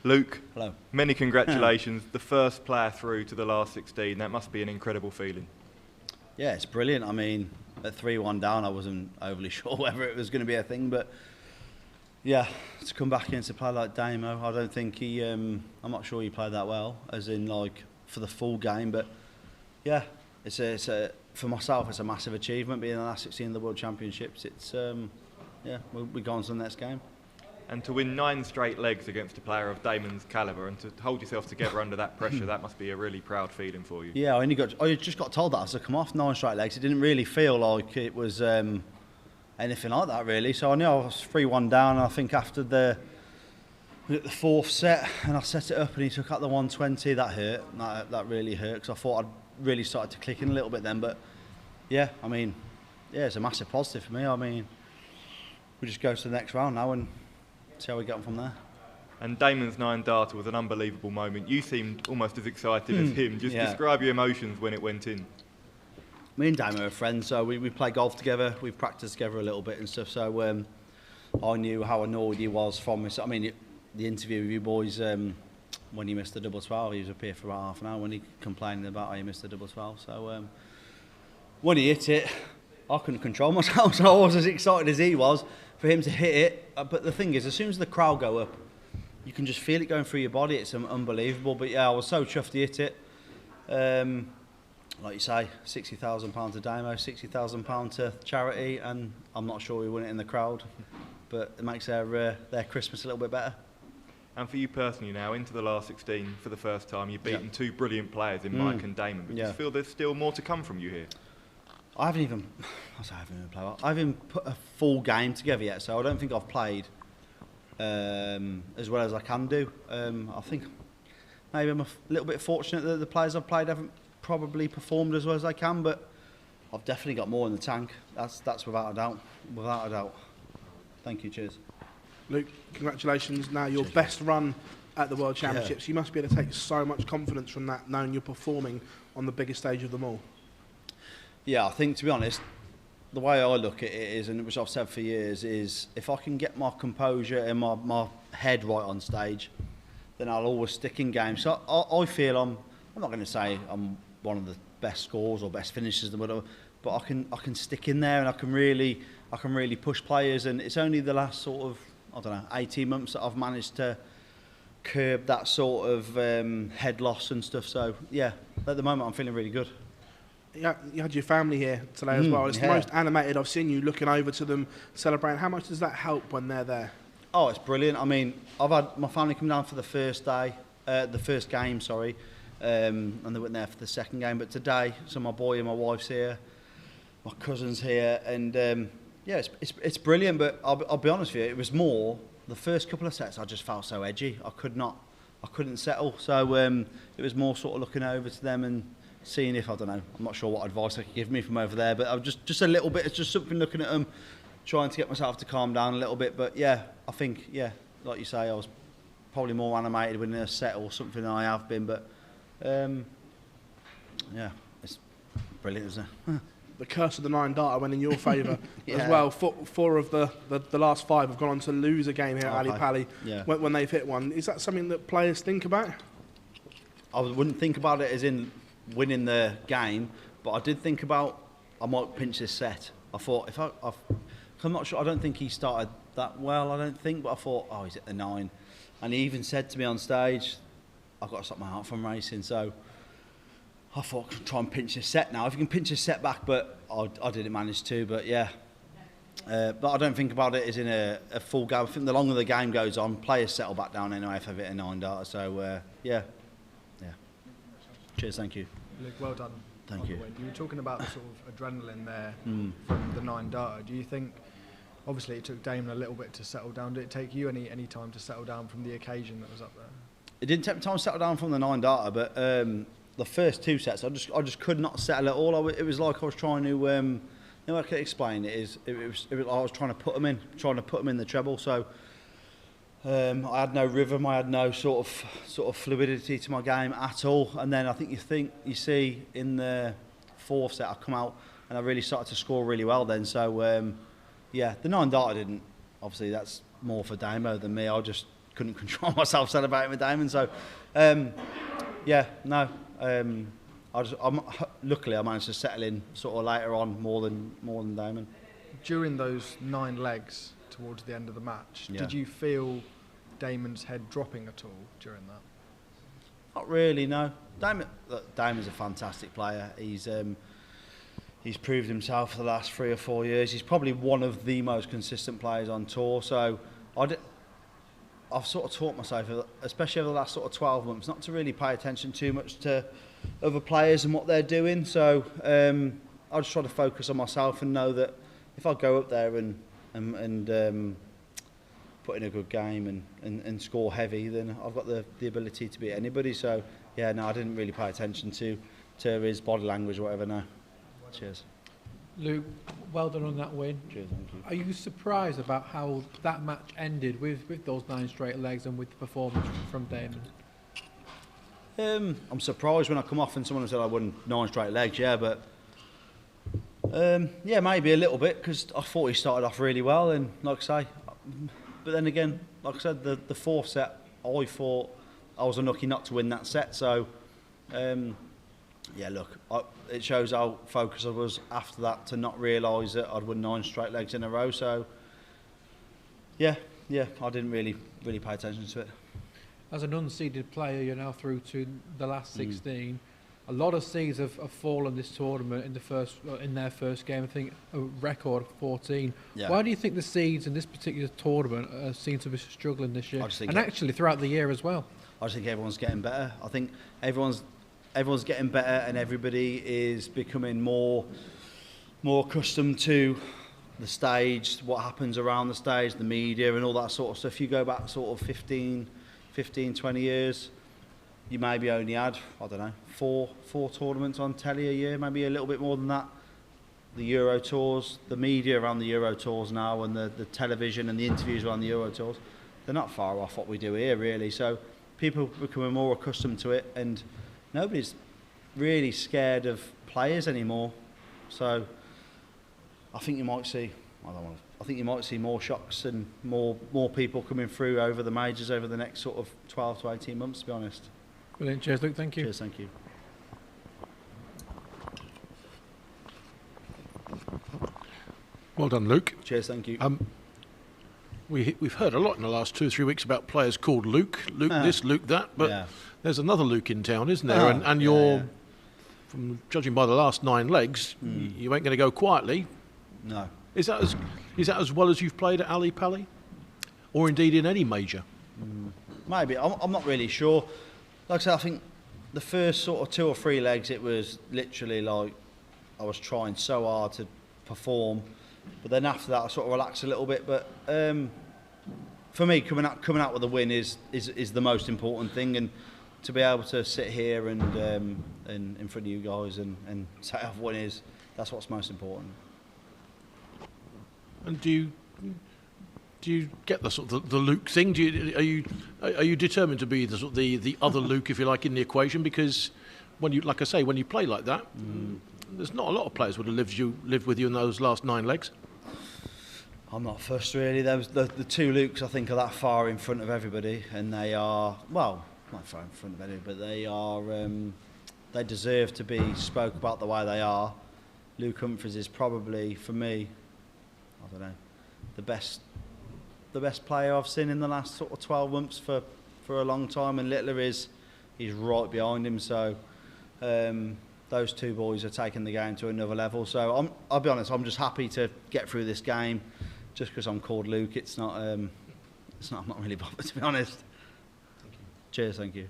Luke, hello. Many congratulations. The first player through to the last 16. That must be an incredible feeling. Yeah, it's brilliant. I mean, at 3-1 down, I wasn't overly sure whether it was going to be a thing, but yeah, to come back in to play like Damo, I don't think he. I'm not sure he played that well, as in like for the full game. But yeah, it's a for myself, it's a massive achievement being in the last 16 of the World Championships. It's yeah, we go on to the next game. And to win 9 straight legs against a player of Damon's calibre and to hold yourself together under that pressure, that must be a really proud feeling for you. Yeah, I just got told that as I come off 9 straight legs. It didn't really feel like it was anything like that really. So I knew I was 3-1 down. And I think after the 4th set, and I set it up and he took out the 120. That hurt. That really hurt because I thought I'd really started to click in a little bit then. But yeah, I mean, yeah, it's a massive positive for me. I mean, we just go to the next round now and see how we get on from there. And Damon's 9 darter was an unbelievable moment. You seemed almost as excited as him. Just describe your emotions when it went in. Me and Damon are friends, so we play golf together. We've practiced together a little bit and stuff. So I knew how annoyed he was from this. I mean, the interview with you boys when he missed the double 12, he was up here for about half an hour when he complaining about how he missed the double 12. So when he hit it, I couldn't control myself, so I was as excited as he was for him to hit it. But the thing is, as soon as the crowd go up, you can just feel it going through your body. It's unbelievable. But yeah, I was so chuffed to hit it. Like you say, £60,000 to Damo, £60,000 to charity, and I'm not sure we won it in the crowd, but it makes their Christmas a little bit better. And for you personally now, into the last 16 for the first time, you've beaten 2 brilliant players in Mike and Damon. But do you feel there's still more to come from you here? I haven't even put a full game together yet, so I don't think I've played as well as I can do. I think maybe I'm a little bit fortunate that the players I've played haven't probably performed as well as I can, but I've definitely got more in the tank. That's without a doubt. Without a doubt. Thank you. Cheers. Luke, congratulations. Now your best run at the World Championships. Yeah. You must be able to take so much confidence from that, knowing you're performing on the biggest stage of them all. Yeah, I think, to be honest, the way I look at it is, and which I've said for years, is if I can get my composure and my head right on stage, then I'll always stick in games. So I feel I'm not going to say I'm one of the best scorers or best finishers, or whatever, but I can stick in there and I can really push players. And it's only the last sort of 18 months that I've managed to curb that sort of head loss and stuff. So yeah, at the moment I'm feeling really good. You had your family here today as well. It's the most animated I've seen you, looking over to them, celebrating. How much does that help when they're there? Oh, it's brilliant. I mean, I've had my family come down for the first game, and they went there for the second game. But today, so my boy and my wife's here, my cousin's here, and yeah, it's brilliant. But I'll be honest with you, it was more the first couple of sets. I just felt so edgy. I couldn't settle. So it was more sort of looking over to them and seeing if, I don't know, I'm not sure what advice they could give me from over there, but I was just a little bit, it's just something looking at them, trying to get myself to calm down a little bit. But yeah, I think, yeah, like you say, I was probably more animated winning a set or something than I have been, but yeah, it's brilliant, isn't it? The curse of the 9 darter went in your favour as well. Four of the last 5 have gone on to lose a game here at Ali Pali when they've hit one. Is that something that players think about? I wouldn't think about it as in winning the game, but I did think about I might pinch this set. I thought I'm not sure. I don't think he started that well. I don't think, but I thought, oh, he's at the 9, and he even said to me on stage, I've got to stop my heart from racing. So I thought, try and pinch this set now. If you can pinch this set back, but I didn't manage to. But yeah, but I don't think about it as in a full game. I think the longer the game goes on, players settle back down anyway if I hit a 9 darter. So yeah. Cheers, thank you. Luke, well done. Thank you. You were talking about the sort of adrenaline there from the 9 darter. Do you think, obviously it took Damon a little bit to settle down, did it take you any time to settle down from the occasion that was up there? It didn't take me time to settle down from the 9 darter, but the first 2 sets I just could not settle at all. It was like I was trying to, you know, I can explain it is, it was I was trying to put them in the treble, so I had no rhythm, I had no sort of fluidity to my game at all. And then I think you see in the 4th set I come out and I really started to score really well then. So yeah, the 9 darter didn't, obviously that's more for Damo than me. I just couldn't control myself celebrating with Damon. So, luckily I managed to settle in sort of later on more than Damon. During those 9 legs towards the end of the match, did you feel Damon's head dropping at all during that? Not really, no. Damon's a fantastic player. He's proved himself for the last 3 or 4 years. He's probably one of the most consistent players on tour. So I've sort of taught myself, especially over the last sort of 12 months, not to really pay attention too much to other players and what they're doing. So I just try to focus on myself and know that if I go up there and put in a good game and score heavy, then I've got the ability to beat anybody. So yeah, no, I didn't really pay attention to his body language or whatever. No. Cheers. Luke, well done on that win. Cheers, thank you. Are you surprised about how that match ended with those 9 straight legs and with the performance from Damon? I'm surprised when I come off and someone said I won 9 straight legs, but yeah, maybe a little bit, because I thought he started off really well, and like I say, but then again, like I said, the 4th set, I thought I was unlucky not to win that set. So yeah, look, it shows how focused I was after that to not realise that I'd won 9 straight legs in a row. So yeah, I didn't really pay attention to it. As an unseeded player, you're now through to the last 16. A lot of seeds have fallen this tournament in their first game. I think a record of 14. Yeah. Why do you think the seeds in this particular tournament seem to be struggling this year, and actually throughout the year as well? I just think everyone's getting better. I think everyone's getting better, and everybody is becoming more accustomed to the stage, what happens around the stage, the media and all that sort of stuff. You go back sort of 15, 20 years, you maybe only had, I don't know, four tournaments on telly a year, maybe a little bit more than that. The Euro Tours, the media around the Euro Tours now, and the television and the interviews around the Euro Tours, they're not far off what we do here, really. So people are becoming more accustomed to it, and nobody's really scared of players anymore. So I think you might see, I think you might see more shocks and more people coming through over the majors over the next sort of 12 to 18 months, to be honest. Brilliant. Cheers, Luke. Thank you. Cheers, thank you. Well done, Luke. Cheers, thank you. We've heard a lot in the last 2 or 3 weeks about players called Luke this, Luke that, but there's another Luke in town, isn't there? And you're, from judging by the last 9 legs, you ain't going to go quietly. No. Is that as well as you've played at Ali Pali, or indeed in any major? Maybe. I'm not really sure. Like I said, I think the first sort of 2 or 3 legs, it was literally like I was trying so hard to perform, but then after that I sort of relaxed a little bit. But for me, coming out with a win is the most important thing, and to be able to sit here and in front of you guys and say I've won that's what's most important. And do you get the sort of the Luke thing? Are you determined to be the sort of the other Luke, if you like, in the equation? Because when you, like I say, when you play like that, there's not a lot of players would have lived with you in those last 9 legs. I'm not fussed really. The 2 Lukes I think are that far in front of everybody, and they are, well, not far in front of anybody, but they are they deserve to be spoke about the way they are. Luke Humphries is probably, for me, I don't know, the best player I've seen in the last sort of 12 months for a long time, and Littler is right behind him. So those 2 boys are taking the game to another level. So I'll be honest, I'm just happy to get through this game. Just because I'm called Luke, I'm not really bothered, to be honest. Thank you. Cheers, thank you.